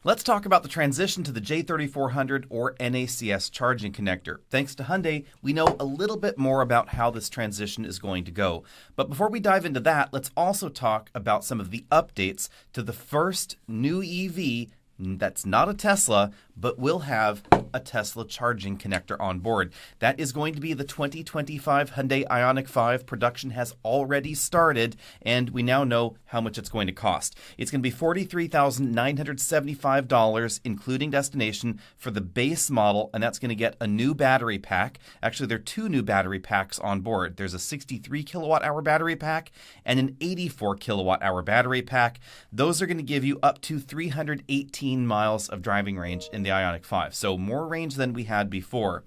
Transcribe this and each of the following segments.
Let's talk about the transition to the J3400 or NACS charging connector. Thanks to Hyundai, we know a little bit more about how this transition is going to go. But before we dive into that, let's also talk about some of the updates to the first new EV that's not a Tesla, but will have a Tesla charging connector on board. That is going to be the 2025 Hyundai Ioniq 5. Production has already started, and we now know how much it's going to cost. It's going to be $43,975, including destination, for the base model, and that's going to get a new battery pack. Actually, there are two new battery packs on board. There's a 63 kilowatt hour battery pack and an 84 kilowatt hour battery pack. Those are going to give you up to 318 miles of driving range in the Ioniq 5, so more range than we had before.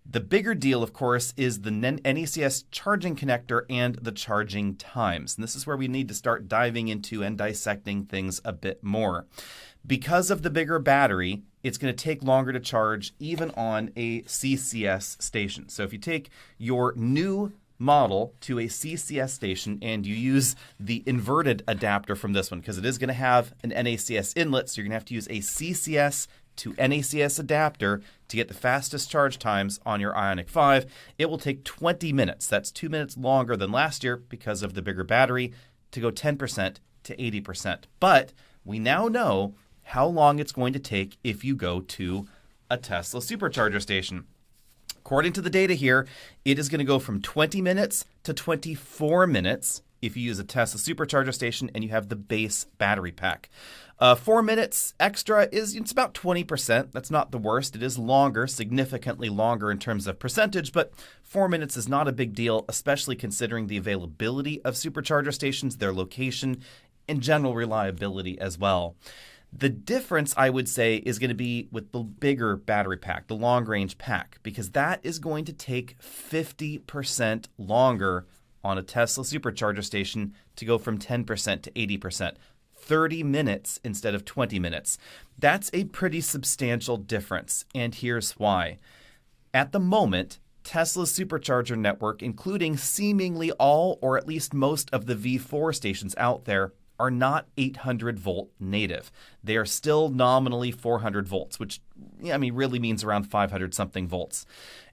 The bigger deal, of course, is the NACS charging connector and the charging times. And this is where we need to start diving into and dissecting things a bit more. Because of the bigger battery, it's going to take longer to charge even on a CCS station. So if you take your new model to a CCS station and you use the inverted adapter from this one, because it is going to have an NACS inlet, so you're going to have to use a CCS to NACS adapter to get the fastest charge times on your Ioniq 5. It will take 20 minutes. That's 2 minutes longer than last year because of the bigger battery to go 10% to 80%. But we now know how long it's going to take if you go to a Tesla supercharger station. According to the data here, it is going to go from 20 minutes to 24 minutes if you use a Tesla supercharger station and you have the base battery pack. 4 minutes extra it's about 20%. That's not the worst. It is longer, significantly longer in terms of percentage, but 4 minutes is not a big deal, especially considering the availability of supercharger stations, their location, and general reliability as well. The difference, I would say, is going to be with the bigger battery pack, the long-range pack, because that is going to take 50% longer on a Tesla supercharger station to go from 10% to 80%. 30 minutes instead of 20 minutes. That's a pretty substantial difference, and here's why. At the moment, Tesla's supercharger network, including seemingly all or at least most of the V4 stations out there, are not 800-volt native. They are still nominally 400 volts, which really means around 500-something volts.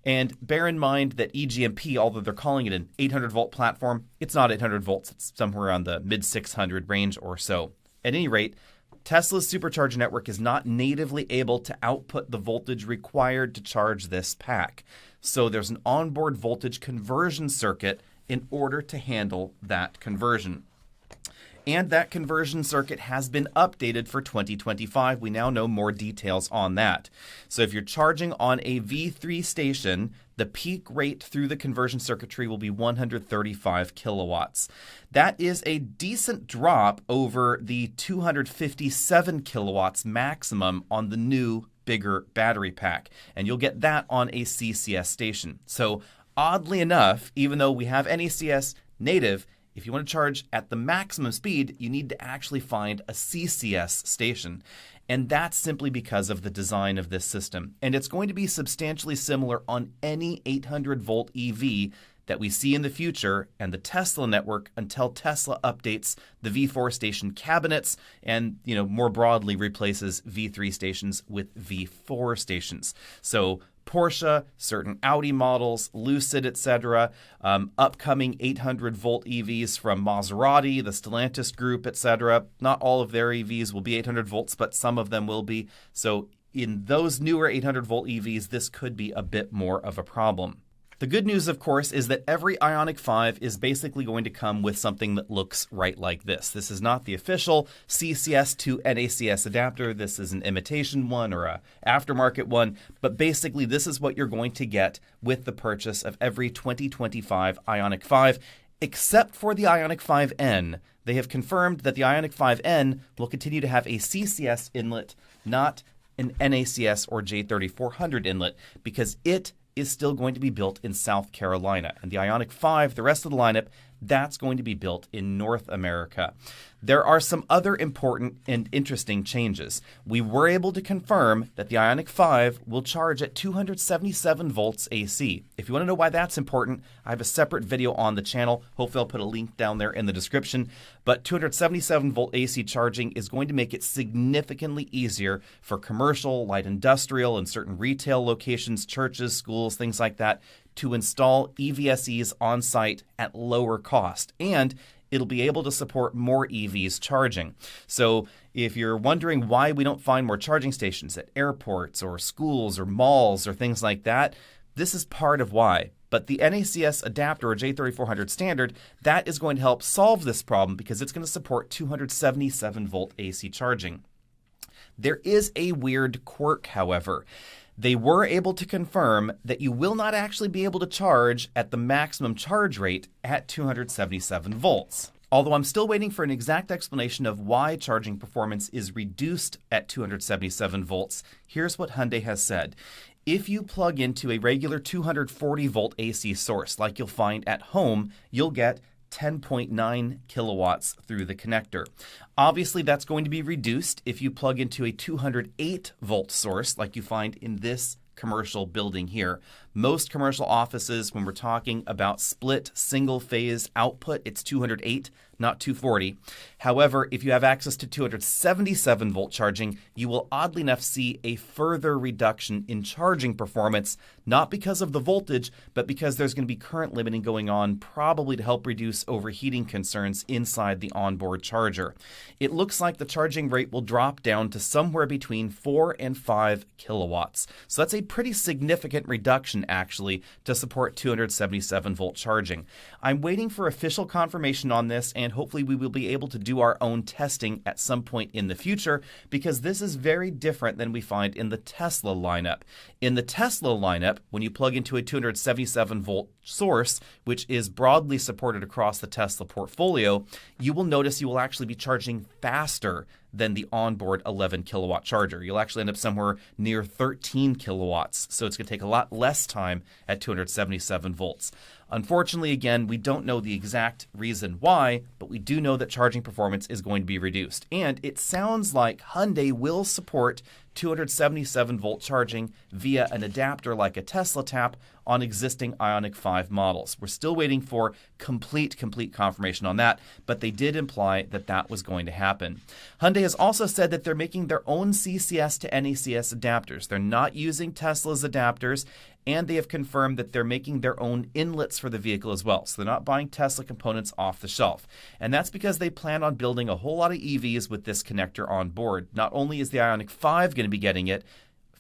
And bear in mind that EGMP, although they're calling it an 800-volt platform, it's not 800 volts. It's somewhere around the mid-600 range or so. At any rate, Tesla's supercharger network is not natively able to output the voltage required to charge this pack. So there's an onboard voltage conversion circuit in order to handle that conversion. And that conversion circuit has been updated for 2025. We now know more details on that. So if you're charging on a V3 station, the peak rate through the conversion circuitry will be 135 kilowatts. That is a decent drop over the 257 kilowatts maximum on the new, bigger battery pack. And you'll get that on a CCS station. So oddly enough, even though we have NACS native, if you want to charge at the maximum speed, you need to actually find a CCS station. And that's simply because of the design of this system. And it's going to be substantially similar on any 800-volt EV that we see in the future and the Tesla network until Tesla updates the V4 station cabinets and, more broadly replaces V3 stations with V4 stations. So Porsche, certain Audi models, Lucid, etc., upcoming 800-volt EVs from Maserati, the Stellantis group, etc. Not all of their EVs will be 800 volts, but some of them will be. So in those newer 800-volt EVs, this could be a bit more of a problem. The good news, of course, is that every Ioniq 5 is basically going to come with something that looks right like this. This is not the official CCS to NACS adapter. This is an imitation one or an aftermarket one. But basically, this is what you're going to get with the purchase of every 2025 Ioniq 5, except for the Ioniq 5N. They have confirmed that the Ioniq 5N will continue to have a CCS inlet, not an NACS or J3400 inlet, because it is still going to be built in South Carolina. And the Ioniq 5, the rest of the lineup, that's going to be built in North America. There are some other important and interesting changes. We were able to confirm that the Ioniq 5 will charge at 277 volts AC. If you want to know why that's important, I have a separate video on the channel. Hopefully I'll put a link down there in the description. But 277 volt AC charging is going to make it significantly easier for commercial, light industrial, and certain retail locations, churches, schools, things like that, to install EVSEs on site at lower cost. And it'll be able to support more EVs charging. So if you're wondering why we don't find more charging stations at airports or schools or malls or things like that, this is part of why. But the NACS adapter or J3400 standard, that is going to help solve this problem because it's going to support 277 volt AC charging. There is a weird quirk, however. They were able to confirm that you will not actually be able to charge at the maximum charge rate at 277 volts. Although I'm still waiting for an exact explanation of why charging performance is reduced at 277 volts, here's what Hyundai has said. If you plug into a regular 240 volt AC source like you'll find at home, you'll get 10.9 kilowatts through the connector. Obviously, that's going to be reduced if you plug into a 208 volt source like you find in this commercial building here. Most commercial offices, when we're talking about split single phase output, it's 208, not 240. However, if you have access to 277 volt charging, you will oddly enough see a further reduction in charging performance, not because of the voltage, but because there's going to be current limiting going on, probably to help reduce overheating concerns inside the onboard charger. It looks like the charging rate will drop down to somewhere between 4 and 5 kilowatts. So that's a pretty significant reduction actually to support 277 volt charging. I'm waiting for official confirmation on this, and hopefully we will be able to do our own testing at some point in the future, because this is very different than we find in the Tesla lineup. In the Tesla lineup, when you plug into a 277 volt source, which is broadly supported across the Tesla portfolio, you will notice you will actually be charging faster than the onboard 11 kilowatt charger. You'll actually end up somewhere near 13 kilowatts. So it's going to take a lot less time at 277 volts. Unfortunately, again, we don't know the exact reason why, but we do know that charging performance is going to be reduced. And it sounds like Hyundai will support 277 volt charging via an adapter like a Tesla tap on existing Ioniq 5 models. We're still waiting for complete confirmation on that, but they did imply that that was going to happen. Hyundai has also said that they're making their own CCS to NACS adapters. They're not using Tesla's adapters, and they have confirmed that they're making their own inlets for the vehicle as well. So they're not buying Tesla components off the shelf. And that's because they plan on building a whole lot of EVs with this connector on board. Not only is the Ioniq 5 going to be getting it,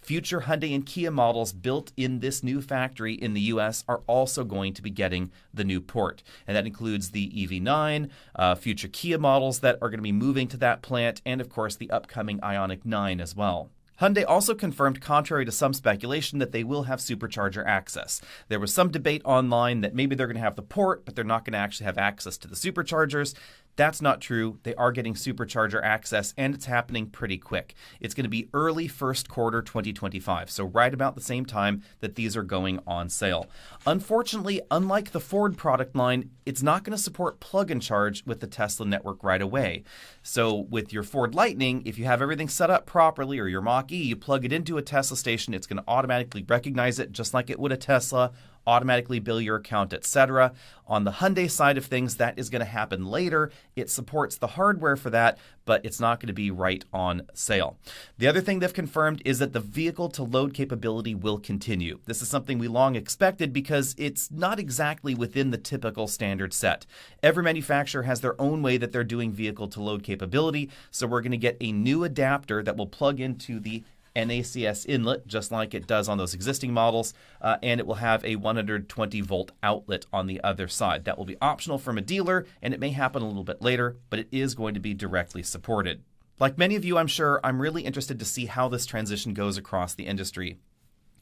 future Hyundai and Kia models built in this new factory in the US are also going to be getting the new port. And that includes the EV9, future Kia models that are going to be moving to that plant, and of course the upcoming Ioniq 9 as well. Hyundai also confirmed, contrary to some speculation, that they will have supercharger access. There was some debate online that maybe they're going to have the port, but they're not going to actually have access to the superchargers. That's not true. They are getting supercharger access, and it's happening pretty quick. It's going to be early first quarter 2025, so right about the same time that these are going on sale. Unfortunately, unlike the Ford product line, it's not going to support plug-and charge with the Tesla network right away. So with your Ford Lightning, if you have everything set up properly, or your Mach-E, you plug it into a Tesla station, it's going to automatically recognize it just like it would a Tesla, automatically bill your account, etc. On the Hyundai side of things, that is going to happen later. It supports the hardware for that, but it's not going to be right on sale. The other thing they've confirmed is that the vehicle-to-load capability will continue. This is something we long expected because it's not exactly within the typical standard set. Every manufacturer has their own way that they're doing vehicle-to-load capability, so we're going to get a new adapter that will plug into the NACS inlet, just like it does on those existing models, and it will have a 120 volt outlet on the other side. That will be optional from a dealer, and it may happen a little bit later, but it is going to be directly supported. Like many of you, I'm sure, I'm really interested to see how this transition goes across the industry.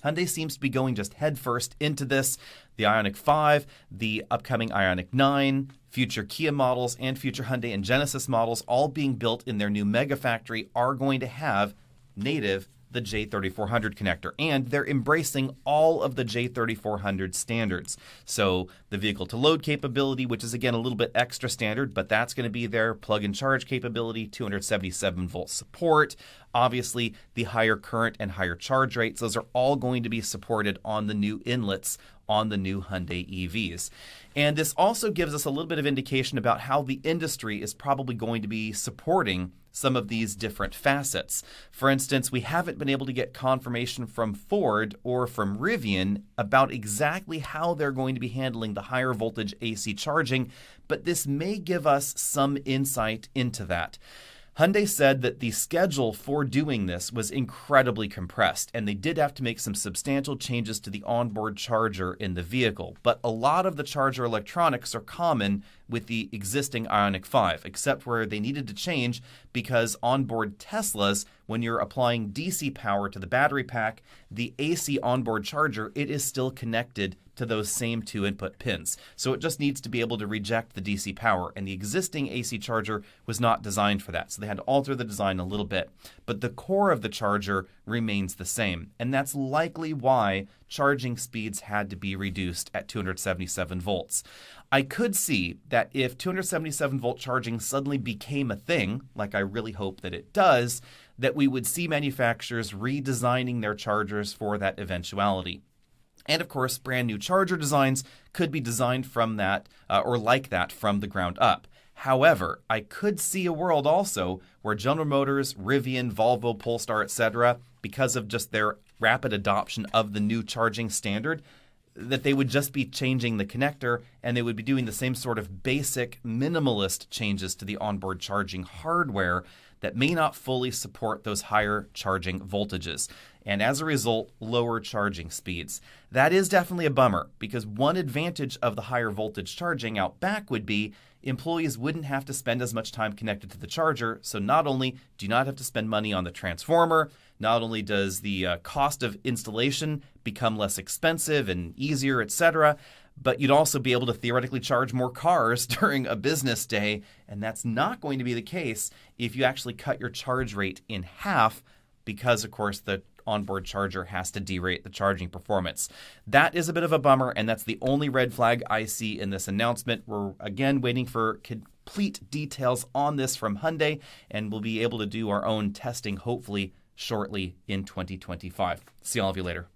Hyundai seems to be going just headfirst into this. The Ioniq 5, the upcoming Ioniq 9, future Kia models, and future Hyundai and Genesis models, all being built in their new mega factory, are going to have native the J3400 connector, and they're embracing all of the J3400 standards. So the vehicle-to-load capability, which is again a little bit extra standard, but that's going to be there. Plug-and charge capability, 277-volt support. Obviously, the higher current and higher charge rates, those are all going to be supported on the new inlets on the new Hyundai EVs. And this also gives us a little bit of indication about how the industry is probably going to be supporting some of these different facets. For instance, we haven't been able to get confirmation from Ford or from Rivian about exactly how they're going to be handling the higher voltage AC charging, but this may give us some insight into that. Hyundai said that the schedule for doing this was incredibly compressed, and they did have to make some substantial changes to the onboard charger in the vehicle. But a lot of the charger electronics are common with the existing Ioniq 5, except where they needed to change because onboard Teslas, when you're applying DC power to the battery pack, the AC onboard charger, it is still connected to those same two input pins. So it just needs to be able to reject the DC power, and the existing AC charger was not designed for that. So they had to alter the design a little bit. But the core of the charger remains the same, and that's likely why charging speeds had to be reduced at 277 volts. I could see that if 277 volt charging suddenly became a thing, like I really hope that it does, that we would see manufacturers redesigning their chargers for that eventuality. And of course, brand new charger designs could be designed from that or like that from the ground up. However, I could see a world also where General Motors, Rivian, Volvo, Polestar, etc., because of just their rapid adoption of the new charging standard, that they would just be changing the connector and they would be doing the same sort of basic minimalist changes to the onboard charging hardware that may not fully support those higher charging voltages, and as a result, lower charging speeds. That is definitely a bummer, because one advantage of the higher voltage charging out back would be employees wouldn't have to spend as much time connected to the charger, so not only do you not have to spend money on the transformer, not only does the cost of installation become less expensive and easier, etc., but you'd also be able to theoretically charge more cars during a business day, and that's not going to be the case if you actually cut your charge rate in half because, of course, the onboard charger has to derate the charging performance. That is a bit of a bummer, and that's the only red flag I see in this announcement. We're, again, waiting for complete details on this from Hyundai, and we'll be able to do our own testing, hopefully, shortly in 2025. See all of you later.